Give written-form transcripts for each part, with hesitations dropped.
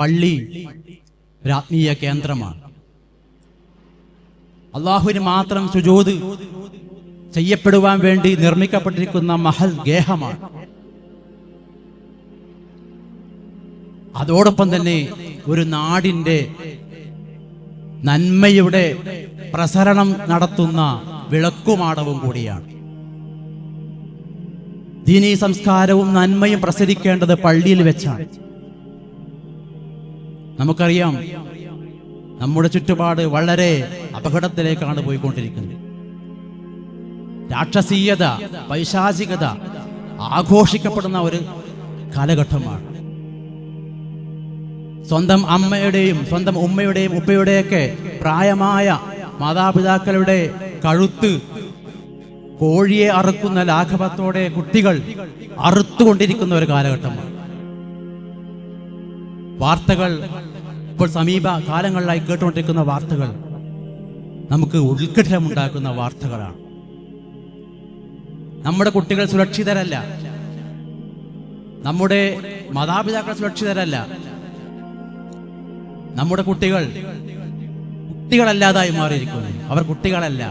പള്ളി ഒരു ആത്മീയ കേന്ദ്രമാണ്. അള്ളാഹുവിന് മാത്രം സുജൂദ് ചെയ്യപ്പെടുവാൻ വേണ്ടി നിർമ്മിക്കപ്പെട്ടിരിക്കുന്ന മഹൽ ഗേഹമാണ്. അതോടൊപ്പം തന്നെ ഒരു നാടിൻ്റെ നന്മയുടെ പ്രസരണം നടത്തുന്ന വിളക്കുമാടവും കൂടിയാണ്. ദീനീ സംസ്കാരവും നന്മയും പ്രസരിക്കേണ്ടത് പള്ളിയിൽ വെച്ചാണ്. നമുക്കറിയാം, നമ്മുടെ ചുറ്റുപാട് വളരെ അപകടത്തിലേക്കാണ് പോയിക്കൊണ്ടിരിക്കുന്നത്. രാക്ഷസീയത, പൈശാചികത ആഘോഷിക്കപ്പെടുന്ന ഒരു കാലഘട്ടമാണ്. സ്വന്തം അമ്മയുടെയും സ്വന്തം ഉമ്മയുടെയും ഉപ്പയുടെയൊക്കെ പ്രായമായ മാതാപിതാക്കളുടെ കഴുത്ത് കോഴിയെ അറുക്കുന്ന ലാഘവത്തോടെ കുട്ടികൾ അറുത്തുകൊണ്ടിരിക്കുന്ന ഒരു കാലഘട്ടമാണ്. വാർത്തകൾ ഇപ്പോൾ സമീപ കാലങ്ങളിലായി കേട്ടുകൊണ്ടിരിക്കുന്ന വാർത്തകൾ നമുക്ക് ഉത്കണ്ഠമുണ്ടാക്കുന്ന വാർത്തകളാണ്. നമ്മുടെ കുട്ടികൾ സുരക്ഷിതരല്ല, നമ്മുടെ മാതാപിതാക്കൾ സുരക്ഷിതരല്ല, നമ്മുടെ കുട്ടികളല്ലാതായി മാറിയിരിക്കുന്നു. അവർ കുട്ടികളല്ല.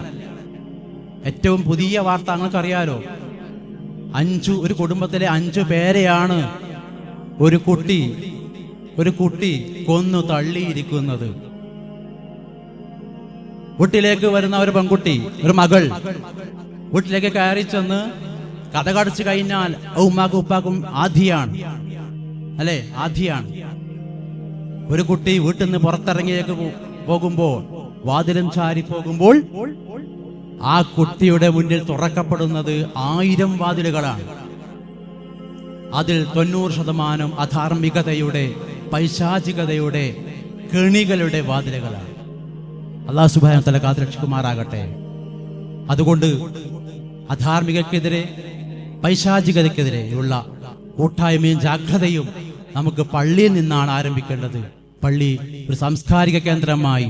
ഏറ്റവും പുതിയ വാർത്ത നിങ്ങൾക്കറിയാലോ, ഒരു കുടുംബത്തിലെ 5 പേരെയാണ് ഒരു കുട്ടി കൊന്നു തള്ളിയിരിക്കുന്നത്. വീട്ടിലേക്ക് വരുന്ന ഒരു പെൺകുട്ടി, ഒരു മകൾ വീട്ടിലേക്ക് കയറി ചെന്ന് കഥകടച്ചു കഴിഞ്ഞാൽ ഉമ്മാക്കും ഉപ്പാക്കും ആധിയാണ്, അല്ലെ? ആധിയാണ്. ഒരു കുട്ടി വീട്ടിൽ നിന്ന് പുറത്തിറങ്ങിയേക്ക് പോകുമ്പോൾ, വാതിലും ചാരി പോകുമ്പോൾ ആ കുട്ടിയുടെ മുന്നിൽ തുറക്കപ്പെടുന്നത് 1000 വാതിലുകളാണ്. അതിൽ 90% അധാർമികതയുടെ, പൈശാചികതയുടെ, കെണികളുടെ വാതിലുകളാണ്. അല്ലാഹു സുബ്ഹാനഹു വ തആല കാത്തുരക്ഷിക്കുമാറാകട്ടെ. അതുകൊണ്ട് അധാർമികക്കെതിരെ, പൈശാചികതയ്ക്കെതിരെയുള്ള കൂട്ടായ്മയും ജാഗ്രതയും നമുക്ക് പള്ളിയിൽ നിന്നാണ് ആരംഭിക്കേണ്ടത്. പള്ളി ഒരു സാംസ്കാരിക കേന്ദ്രമായി